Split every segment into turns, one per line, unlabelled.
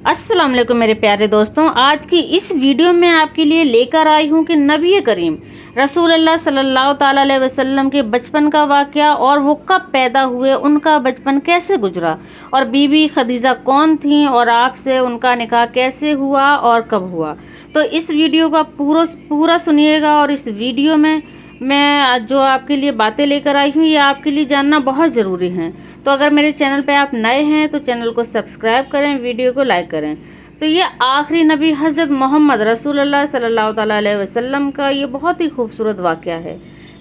السلام علیکم میرے پیارے دوستوں، آج کی اس ویڈیو میں آپ کے لیے لے کر آئی ہوں کہ نبی کریم رسول اللہ صلی اللہ تعالیٰ علیہ وسلم کے بچپن کا واقعہ اور وہ کب پیدا ہوئے، ان کا بچپن کیسے گزرا، اور بی بی خدیجہ کون تھیں اور آپ سے ان کا نکاح کیسے ہوا اور کب ہوا۔ تو اس ویڈیو کا پورا سنیے گا، اور اس ویڈیو میں جو آپ کے لیے باتیں لے کر آئی ہوں یہ آپ کے لیے جاننا بہت ضروری ہیں۔ تو اگر میرے چینل پہ آپ نئے ہیں تو چینل کو سبسکرائب کریں، ویڈیو کو لائک کریں۔ تو یہ آخری نبی حضرت محمد رسول اللہ صلی اللہ تعالیٰ علیہ وسلم کا یہ بہت ہی خوبصورت واقعہ ہے،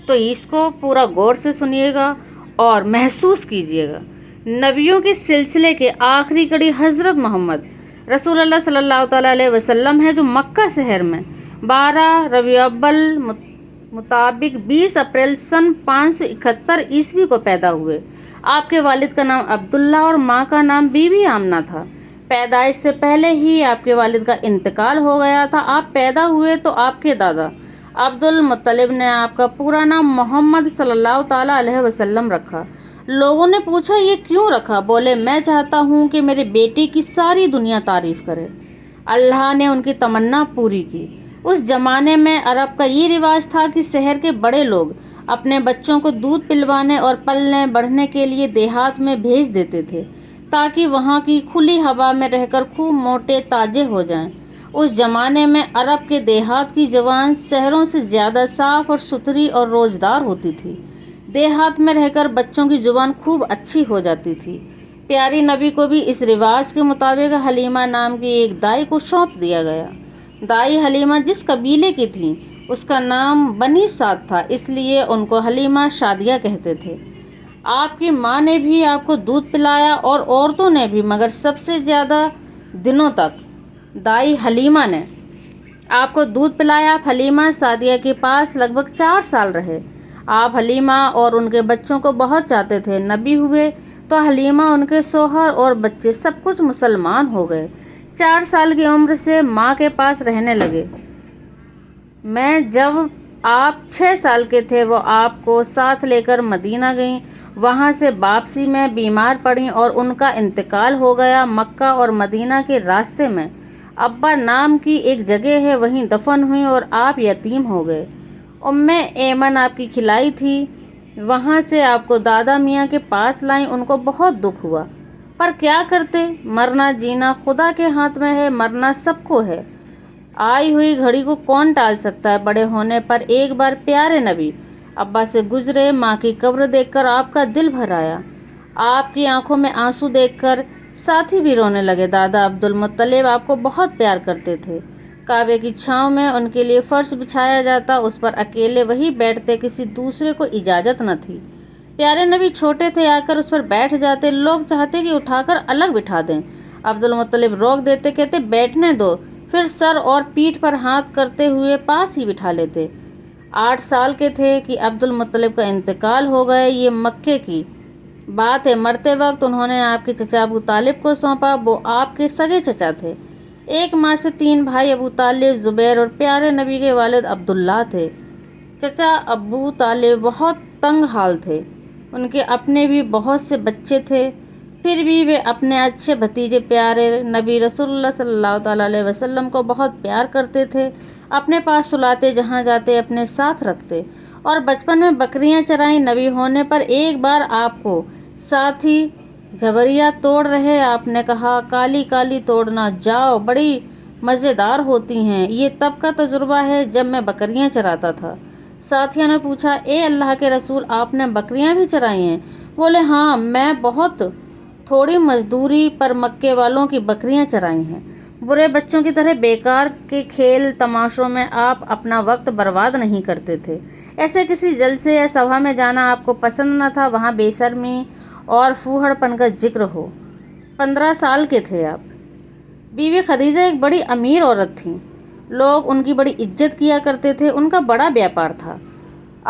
تو اس کو پورا غور سے سنیے گا اور محسوس کیجیے گا۔ نبیوں کے سلسلے کے آخری کڑی حضرت محمد رسول اللہ صلی اللہ تعالیٰ علیہ وسلم ہے، جو مکہ شہر میں 12 ربیع الاول مطابق 20 اپریل سن 571 عیسوی کو پیدا ہوئے۔ آپ کے والد کا نام عبداللہ اور ماں کا نام بی بی آمنہ تھا۔ پیدائش سے پہلے ہی آپ کے والد کا انتقال ہو گیا تھا۔ آپ پیدا ہوئے تو آپ کے دادا عبد المطلب نے آپ کا پورا نام محمد صلی اللہ تعالیٰ علیہ وسلم رکھا۔ لوگوں نے پوچھا یہ کیوں رکھا؟ بولے میں چاہتا ہوں کہ میرے بیٹے کی ساری دنیا تعریف کرے۔ اللہ نے ان کی تمنا پوری کی۔ اس زمانے میں عرب کا یہ رواج تھا کہ شہر کے بڑے لوگ اپنے بچوں کو دودھ پلوانے اور پلنے بڑھنے کے لیے دیہات میں بھیج دیتے تھے، تاکہ وہاں کی کھلی ہوا میں رہ کر خوب موٹے تازے ہو جائیں۔ اس زمانے میں عرب کے دیہات کی زبان شہروں سے زیادہ صاف اور ستھری اور روزدار ہوتی تھی۔ دیہات میں رہ کر بچوں کی زبان خوب اچھی ہو جاتی تھی۔ پیاری نبی کو بھی اس رواج کے مطابق حلیمہ نام کی ایک دائی کو سونپ دیا گیا۔ دائی حلیمہ جس قبیلے کی تھی اس کا نام بنی سعد تھا، اس لیے ان کو حلیمہ شادیہ کہتے تھے۔ آپ کی ماں نے بھی آپ کو دودھ پلایا اور عورتوں نے بھی، مگر سب سے زیادہ دنوں تک دائی حلیمہ نے آپ کو دودھ پلایا۔ آپ حلیمہ سعدیہ کے پاس لگ بھگ 4 سال رہے۔ آپ حلیمہ اور ان کے بچوں کو بہت چاہتے تھے۔ نبی ہوئے تو حلیمہ، ان کے شوہر اور بچے سب کچھ مسلمان ہو گئے۔ 4 سال کی عمر سے ماں کے پاس رہنے لگے۔ میں جب آپ 6 سال کے تھے وہ آپ کو ساتھ لے کر مدینہ گئیں۔ وہاں سے واپسی میں بیمار پڑیں اور ان کا انتقال ہو گیا۔ مکہ اور مدینہ کے راستے میں ابا نام کی ایک جگہ ہے، وہیں دفن ہوئیں اور آپ یتیم ہو گئے۔ ایمن آپ کی کھلائی تھی، وہاں سے آپ کو دادا میاں کے پاس لائیں۔ ان کو بہت دکھ ہوا، پر کیا کرتے، مرنا جینا خدا کے ہاتھ میں ہے، مرنا سب کو ہے۔ آئی ہوئی گھڑی کو کون ٹال سکتا ہے؟ بڑے ہونے پر ایک بار پیارے نبی ابا سے گزرے۔ ماں کی قبر دیکھ کر آپ کا دل بھر آیا۔ آپ کی آنکھوں میں آنسو دیکھ کر ساتھی بھی رونے لگے۔ دادا عبد المطلب آپ کو بہت پیار کرتے تھے۔ کعبے کی چھاؤں میں ان کے لیے فرش بچھایا جاتا، اس پر اکیلے وہی بیٹھتے، کسی دوسرے کو اجازت نہ تھی۔ پیارے نبی چھوٹے تھے، آ کر اس پر بیٹھ جاتے، لوگ چاہتے کہ اٹھا کر الگ بٹھا دیں۔ عبد المطلب روک دیتے، کہتے بیٹھنے دو، پھر سر اور پیٹھ پر ہاتھ کرتے ہوئے پاس ہی بٹھا لیتے۔ 8 سال کے تھے کہ عبد المطلب کا انتقال ہو گیا۔ یہ مکے کی بات ہے۔ مرتے وقت انہوں نے آپ کے چچا ابو طالب کو سونپا، وہ آپ کے سگے چچا تھے۔ ایک ماں سے 3 بھائی ابو طالب، زبیر اور پیارے نبی کے والد عبداللہ تھے۔ چچا ابو طالب بہت تنگ حال تھے، ان کے اپنے بھی بہت سے بچے تھے، پھر بھی وہ اپنے اچھے بھتیجے پیارے نبی رسول اللہ صلی اللہ تعالیٰ علیہ وسلم کو بہت پیار کرتے تھے۔ اپنے پاس سلاتے، جہاں جاتے اپنے ساتھ رکھتے، اور بچپن میں بکریاں چرائیں۔ نبی ہونے پر ایک بار آپ کو ساتھی جھبریاں توڑ رہے، آپ نے کہا کالی کالی توڑنا، جاؤ، بڑی مزیدار ہوتی ہیں۔ یہ تب کا تجربہ ہے جب میں بکریاں چراتا تھا۔ ساتھیوں نے پوچھا اے اللہ کے رسول، آپ نے بکریاں بھی چرائی ہیں؟ بولے ہاں، میں بہت تھوڑی مزدوری پر مکے والوں کی بکریاں چرائی ہیں۔ برے بچوں کی طرح بیکار کے کھیل تماشوں میں آپ اپنا وقت برباد نہیں کرتے تھے۔ ایسے کسی جلسے یا سبھا میں جانا آپ کو پسند نہ تھا، وہاں بے شرمی اور پھوہڑ پن کا ذکر ہو۔ 15 سال کے تھے آپ۔ بی بی خدیجہ ایک بڑی امیر عورت تھیں، لوگ ان کی بڑی عزت کیا کرتے تھے۔ ان کا بڑا بیاپار تھا،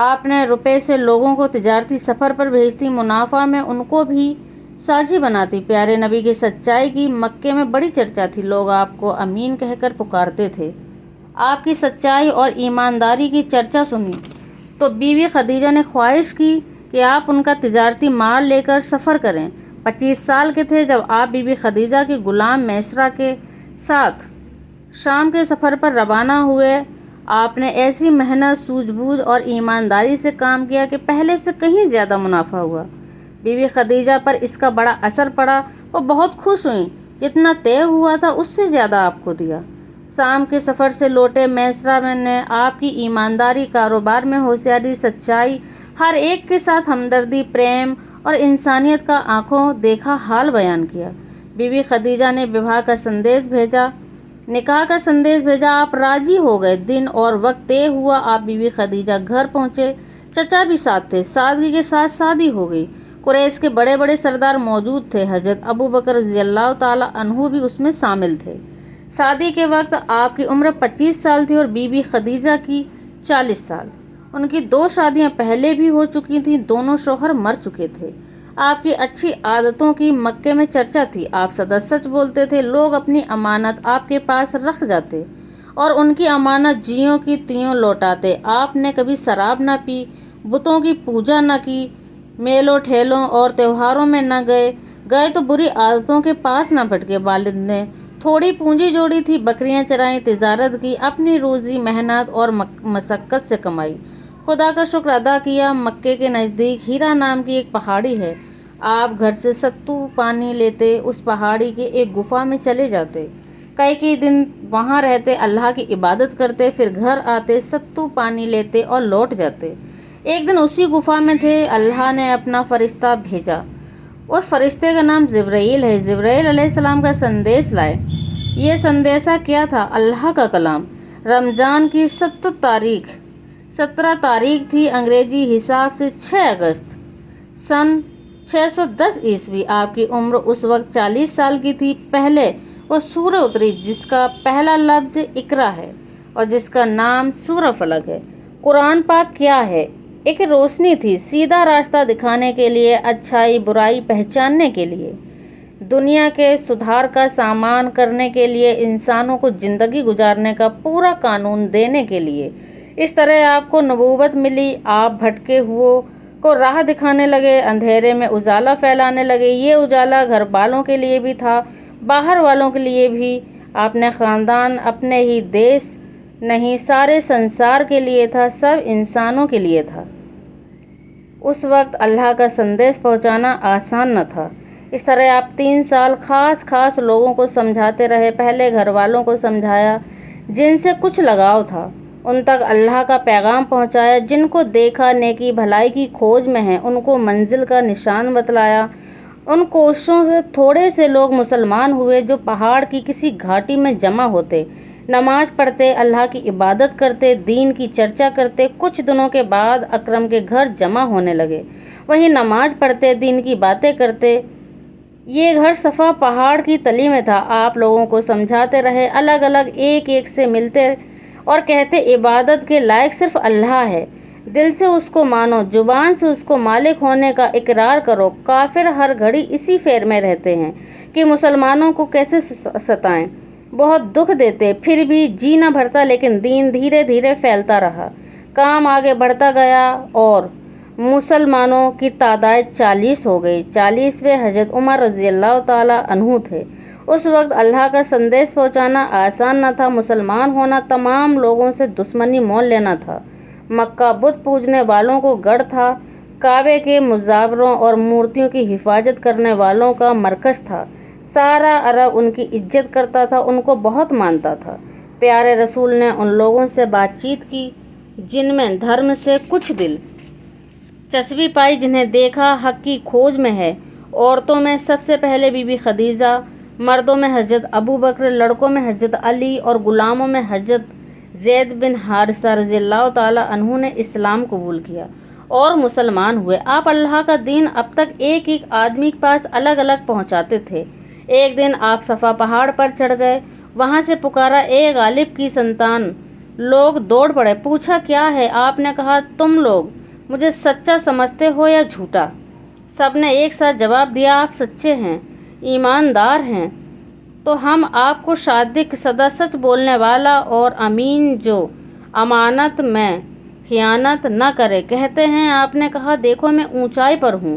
آپ نے روپے سے لوگوں کو تجارتی سفر پر بھیجتی، منافع میں ان کو بھی ساجی بناتی۔ پیارے نبی کی سچائی کی مکے میں بڑی چرچا تھی، لوگ آپ کو امین کہہ کر پکارتے تھے۔ آپ کی سچائی اور ایمانداری کی چرچا سنی تو بی بی خدیجہ نے خواہش کی کہ آپ ان کا تجارتی مال لے کر سفر کریں۔ 25 سال کے تھے جب آپ بی بی خدیجہ کی غلام میسرہ کے ساتھ شام کے سفر پر روانہ ہوئے۔ آپ نے ایسی محنت، سوجھ بوجھ اور ایمانداری سے کام کیا کہ پہلے سے کہیں زیادہ منافع ہوا۔ بی بی خدیجہ پر اس کا بڑا اثر پڑا، وہ بہت خوش ہوئیں، جتنا طے ہوا تھا اس سے زیادہ آپ کو دیا۔ شام کے سفر سے لوٹے میسرہ نے آپ کی ایمانداری، کاروبار میں ہوشیاری، سچائی، ہر ایک کے ساتھ ہمدردی، پریم اور انسانیت کا آنکھوں دیکھا حال بیان کیا۔ بی بی خدیجہ نے نکاح کا سندیش بھیجا، آپ راضی ہو گئے۔ دن اور وقت طے ہوا، آپ بی بی خدیجہ گھر پہنچے، چچا بھی ساتھ تھے۔ سادگی کے ساتھ شادی ہو گئی۔ قریش کے بڑے بڑے سردار موجود تھے، حضرت ابو بکر رضی اللہ تعالیٰ عنہ بھی اس میں شامل تھے۔ شادی کے وقت آپ کی عمر 25 سال تھی اور بی بی خدیجہ کی 40 سال۔ ان کی 2 شادیاں پہلے بھی ہو چکی تھیں، دونوں شوہر مر چکے تھے۔ آپ کی اچھی عادتوں کی مکے میں چرچا تھی، آپ سدا سچ بولتے تھے، لوگ اپنی امانت آپ کے پاس رکھ جاتے اور ان کی امانت جیوں کی تیوں لوٹاتے۔ آپ نے کبھی شراب نہ پی، بتوں کی پوجا نہ کی، میلوں ٹھیلوں اور تہواروں میں نہ گئے تو بری عادتوں کے پاس نہ بھٹکے۔ والد نے تھوڑی پونجی جوڑی تھی، بکریاں چرائیں، تجارت کی، اپنی روزی محنت اور مشقت سے کمائی، خدا کا شکر ادا کیا۔ مکے کے نزدیک ہیرا نام کی ایک پہاڑی ہے، آپ گھر سے ستو پانی لیتے، اس پہاڑی کے ایک گفا میں چلے جاتے، کئی دن وہاں رہتے، اللہ کی عبادت کرتے، پھر گھر آتے، ستو پانی لیتے اور لوٹ جاتے۔ ایک دن اسی گفا میں تھے، اللہ نے اپنا فرشتہ بھیجا، اس فرشتے کا نام جبرائیل ہے۔ جبرائیل علیہ السلام کا سندیش لائے۔ یہ سندیشہ کیا تھا؟ اللہ کا کلام۔ رمضان کی 17 تاریخ تھی، انگریزی حساب سے 6 اگست سن 610 عیسوی۔ آپ کی عمر اس وقت 40 سال کی تھی۔ پہلے وہ سورہ اتری جس کا پہلا لفظ اقرا ہے اور جس کا نام سورہ فلق ہے۔ قرآن پاک کیا ہے؟ ایک روشنی تھی، سیدھا راستہ دکھانے کے لیے، اچھائی برائی پہچاننے کے لیے، دنیا کے سدھار کا سامان کرنے کے لیے، انسانوں کو زندگی گزارنے کا پورا قانون دینے کے لیے۔ اس طرح آپ کو نبوت ملی، آپ بھٹکے ہوئے کو راہ دکھانے لگے، اندھیرے میں اجالا پھیلانے لگے۔ یہ اجالا گھر والوں کے لیے بھی تھا، باہر والوں کے لیے بھی، اپنے خاندان، اپنے ہی دیش نہیں، سارے سنسار کے لیے تھا، سب انسانوں کے لیے تھا۔ اس وقت اللہ کا سندیش پہنچانا آسان نہ تھا۔ اس طرح آپ 3 سال خاص لوگوں کو سمجھاتے رہے۔ پہلے گھر والوں کو سمجھایا جن سے کچھ لگاؤ تھا، ان تک اللہ کا پیغام پہنچایا۔ جن کو دیکھا نیکی بھلائی کی کھوج میں ہیں، ان کو منزل کا نشان بتلایا۔ ان کوششوں سے تھوڑے سے لوگ مسلمان ہوئے جو پہاڑ کی کسی گھاٹی میں جمع ہوتے، نماز پڑھتے، اللہ کی عبادت کرتے، دین کی چرچا کرتے۔ کچھ دنوں کے بعد اکرم کے گھر جمع ہونے لگے، وہیں نماز پڑھتے، دین کی باتیں کرتے۔ یہ گھر صفا پہاڑ کی تلی میں تھا۔ آپ لوگوں کو سمجھاتے رہے، الگ الگ ایک سے ملتے اور کہتے عبادت کے لائق صرف اللہ ہے، دل سے اس کو مانو، زبان سے اس کو مالک ہونے کا اقرار کرو۔ کافر ہر گھڑی اسی فکر میں رہتے ہیں کہ مسلمانوں کو کیسے ستائیں، بہت دکھ دیتے، پھر بھی جی نہ بھرتا، لیکن دین دھیرے دھیرے پھیلتا رہا، کام آگے بڑھتا گیا اور مسلمانوں کی تعداد 40 ہو گئی۔ 40ویں حضرت عمر رضی اللہ تعالیٰ عنہ تھے۔ اس وقت اللہ کا سندیش پہنچانا آسان نہ تھا، مسلمان ہونا تمام لوگوں سے دشمنی مول لینا تھا۔ مکہ بت پوجنے والوں کو گڑھ تھا، کعبے کے مجاوروں اور مورتیوں کی حفاظت کرنے والوں کا مرکز تھا۔ سارا عرب ان کی عزت کرتا تھا، ان کو بہت مانتا تھا۔ پیارے رسول نے ان لوگوں سے بات چیت کی جن میں دھرم سے کچھ دلچسپی پائی، جنہیں دیکھا حق کی کھوج میں ہے۔ عورتوں میں سب سے پہلے بی بی خدیجہ، مردوں میں حضرت ابو بکر، لڑکوں میں حضرت علی اور غلاموں میں حضرت زید بن حارثہ رضی اللہ تعالیٰ عنہ نے اسلام قبول کیا اور مسلمان ہوئے۔ آپ اللہ کا دین اب تک ایک آدمی کے پاس الگ الگ پہنچاتے تھے۔ ایک دن آپ صفا پہاڑ پر چڑھ گئے، وہاں سے پکارا، اے غالب کی سنتان! لوگ دوڑ پڑے، پوچھا کیا ہے؟ آپ نے کہا، تم لوگ مجھے سچا سمجھتے ہو یا جھوٹا؟ سب نے ایک ساتھ جواب دیا، آپ سچے ہیں، ایماندار ہیں تو ہم آپ کو صادق، سدا سچ بولنے والا اور امین، جو امانت میں خیانت نہ کرے، کہتے ہیں۔ آپ نے کہا، دیکھو میں اونچائی پر ہوں،